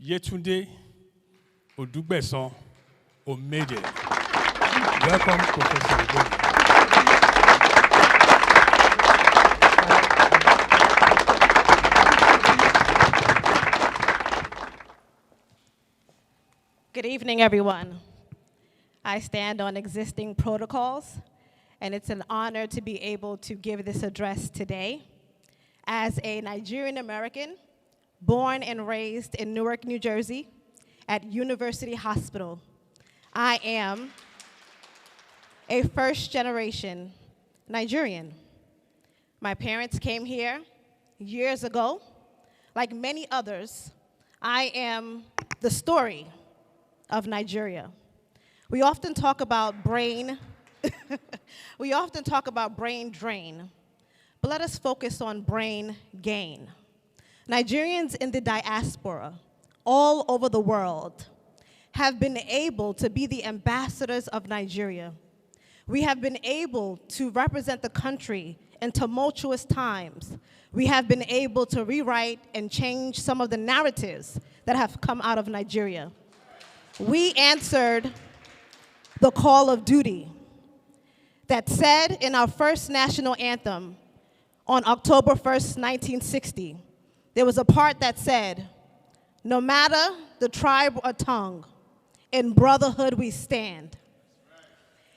Yetunde Odugbeson Omede. Welcome, Professor Ogoni. Good evening, everyone. I stand on existing protocols, and it's an honor to be able to give this address today. As a Nigerian American, born and raised in Newark, New Jersey, at University Hospital, I am a first-generation Nigerian. My parents came here years ago. Like many others, I am the story of Nigeria. We often talk about brain drain, but let us focus on brain gain. Nigerians in the diaspora all over the world have been able to be the ambassadors of Nigeria. We have been able to represent the country in tumultuous times. We have been able to rewrite and change some of the narratives that have come out of Nigeria. We answered the call of duty that said in our first national anthem on October 1st, 1960, there was a part that said, "No matter the tribe or tongue, in brotherhood we stand."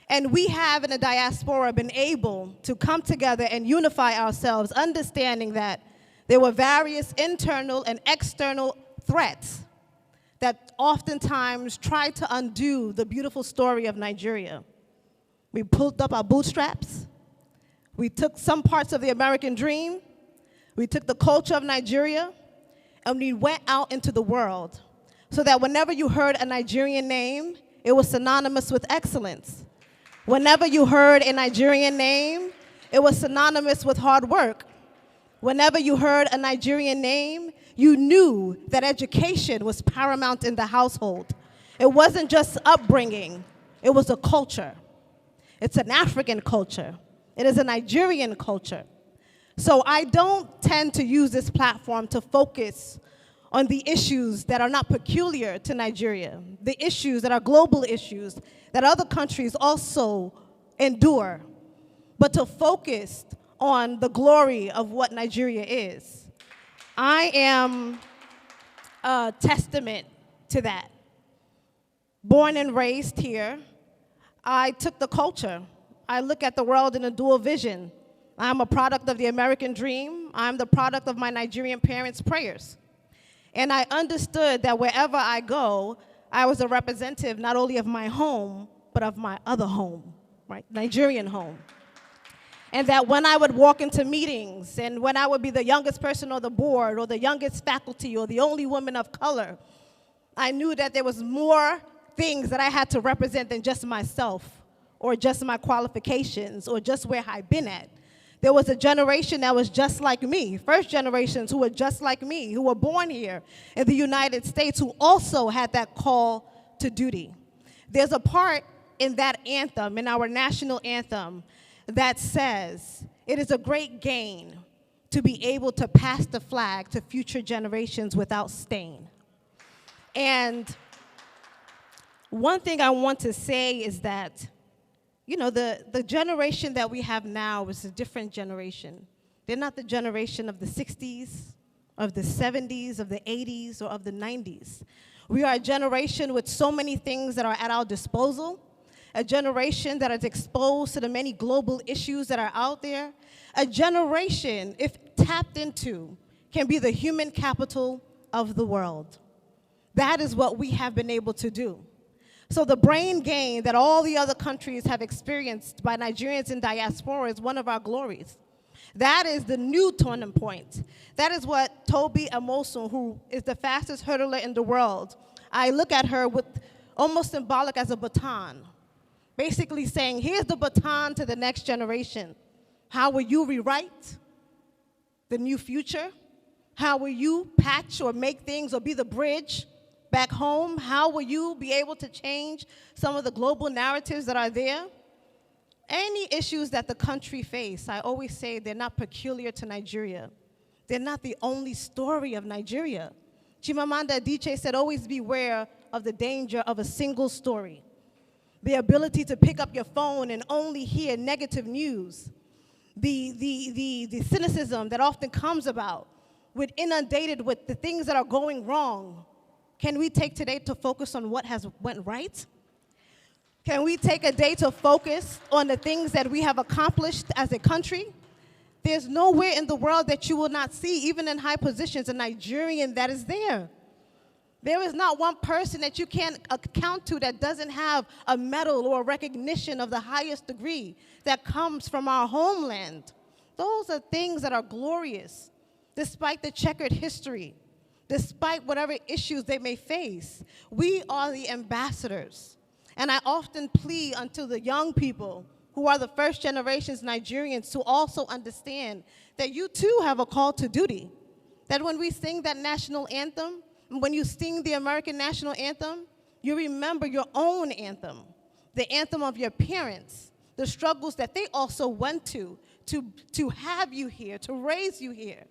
And we have in the diaspora been able to come together and unify ourselves, understanding that there were various internal and external threats that oftentimes tried to undo the beautiful story of Nigeria. We pulled up our bootstraps. We took some parts of the American dream. We took the culture of Nigeria, and we went out into the world so that whenever you heard a Nigerian name, it was synonymous with excellence. Whenever you heard a Nigerian name, it was synonymous with hard work. Whenever you heard a Nigerian name, you knew that education was paramount in the household. It wasn't just upbringing, it was a culture. It's an African culture. It is a Nigerian culture. So I don't tend to use this platform to focus on the issues that are not peculiar to Nigeria, the issues that are global issues that other countries also endure, but to focus on the glory of what Nigeria is. I am a testament to that. Born and raised here, I took the culture. I look at the world in a dual vision. I'm a product of the American dream. I'm the product of my Nigerian parents' prayers. And I understood that wherever I go, I was a representative not only of my home, but of my other home, right? Nigerian home. And that when I would walk into meetings, and when I would be the youngest person on the board, or the youngest faculty, or the only woman of color, I knew that there was more things that I had to represent than just myself, or just my qualifications, or just where I'd been at. There was a generation that was just like me, first generations who were just like me, who were born here in the United States, who also had that call to duty. There's a part in that anthem, in our national anthem, that says, "It is a great gain to be able to pass the flag to future generations without stain." And one thing I want to say is that, you know, the generation that we have now is a different generation. They're not the generation of the 60s, of the 70s, of the 80s, or of the 90s. We are a generation with so many things that are at our disposal, a generation that is exposed to the many global issues that are out there, a generation, if tapped into, can be the human capital of the world. That is what we have been able to do. So the brain gain that all the other countries have experienced by Nigerians in diaspora is one of our glories. That is the new turning point. That is what Toby Amosun, who is the fastest hurdler in the world, I look at her with almost symbolic as a baton, basically saying, here's the baton to the next generation. How will you rewrite the new future? How will you patch or make things or be the bridge back home? How will you be able to change some of the global narratives that are there? Any issues that the country face, I always say they're not peculiar to Nigeria. They're not the only story of Nigeria. Chimamanda Adichie said, always beware of the danger of a single story. The ability to pick up your phone and only hear negative news. The cynicism that often comes about with inundated with the things that are going wrong. Can we take today to focus on what has went right? Can we take a day to focus on the things that we have accomplished as a country? There's nowhere in the world that you will not see, even in high positions, a Nigerian that is there. There is not one person that you can't account to that doesn't have a medal or a recognition of the highest degree that comes from our homeland. Those are things that are glorious, despite the checkered history, despite whatever issues they may face. We are the ambassadors. And I often plead unto the young people who are the first generations Nigerians to also understand that you too have a call to duty. That when we sing that national anthem, when you sing the American national anthem, you remember your own anthem, the anthem of your parents, the struggles that they also went to have you here, to raise you here.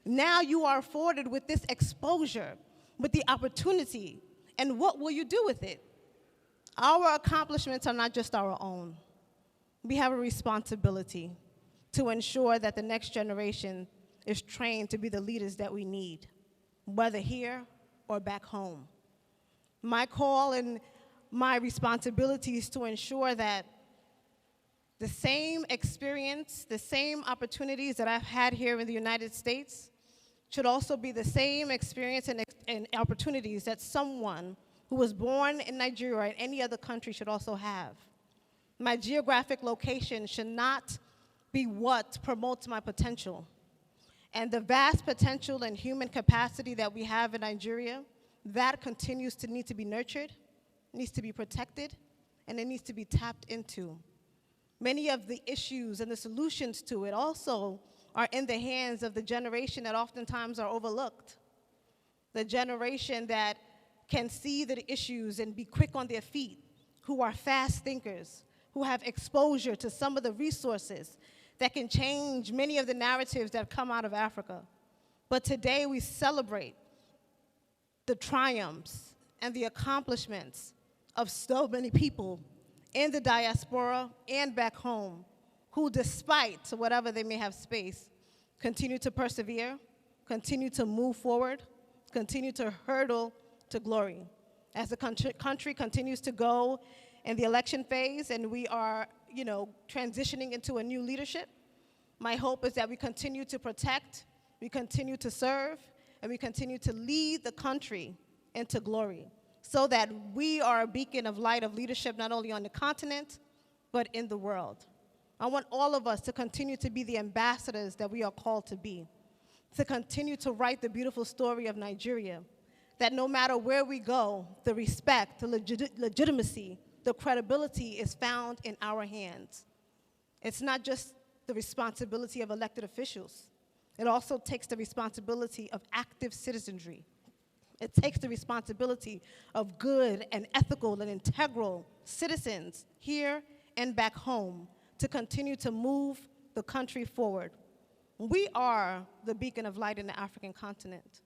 Now you are afforded with this exposure, with the opportunity, and what will you do with it? Our accomplishments are not just our own. We have a responsibility to ensure that the next generation is trained to be the leaders that we need, whether here or back home. My call and my responsibility is to ensure that the same experience, the same opportunities that I've had here in the United States should also be the same experience and opportunities that someone who was born in Nigeria or in any other country should also have. My geographic location should not be what promotes my potential. And the vast potential and human capacity that we have in Nigeria, that continues to need to be nurtured, needs to be protected, and it needs to be tapped into. Many of the issues and the solutions to it also are in the hands of the generation that oftentimes are overlooked. The generation that can see the issues and be quick on their feet, who are fast thinkers, who have exposure to some of the resources that can change many of the narratives that come out of Africa. But today we celebrate the triumphs and the accomplishments of so many people in the diaspora and back home who, despite whatever they may have faced, continue to persevere, continue to move forward, continue to hurdle to glory. As the country continues to go in the election phase and we are, transitioning into a new leadership, my hope is that we continue to protect, we continue to serve, and we continue to lead the country into glory so that we are a beacon of light of leadership not only on the continent, but in the world. I want all of us to continue to be the ambassadors that we are called to be, to continue to write the beautiful story of Nigeria, that no matter where we go, the respect, the legitimacy, the credibility is found in our hands. It's not just the responsibility of elected officials. It also takes the responsibility of active citizenry. It takes the responsibility of good and ethical and integral citizens here and back home to continue to move the country forward. We are the beacon of light in the African continent,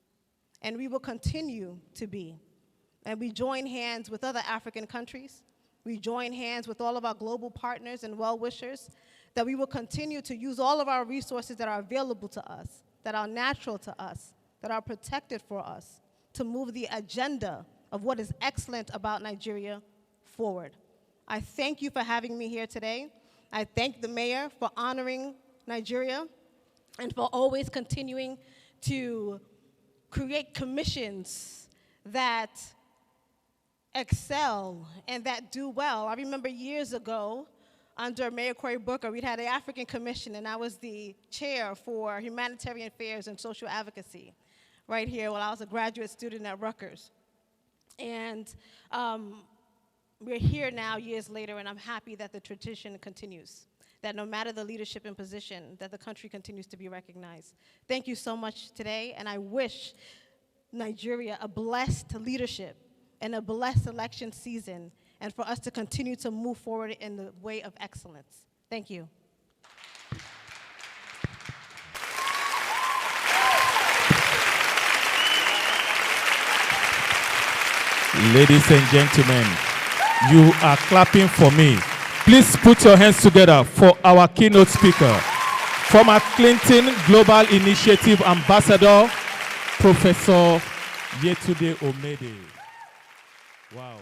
and we will continue to be. And we join hands with other African countries. We join hands with all of our global partners and well-wishers that we will continue to use all of our resources that are available to us, that are natural to us, that are protected for us, to move the agenda of what is excellent about Nigeria forward. I thank you for having me here today. I thank the mayor for honoring Nigeria and for always continuing to create commissions that excel and that do well. I remember years ago, under Mayor Cory Booker, we'd had the African Commission, and I was the chair for Humanitarian Affairs and Social Advocacy right here while I was a graduate student at Rutgers. And we're here now years later, and I'm happy that the tradition continues, that no matter the leadership and position, that the country continues to be recognized. Thank you so much today, and I wish Nigeria a blessed leadership and a blessed election season, and for us to continue to move forward in the way of excellence. Thank you. Ladies and gentlemen, you are clapping for me. Please put your hands together for our keynote speaker, former Clinton Global Initiative Ambassador, Professor Yetunde Omede. Wow.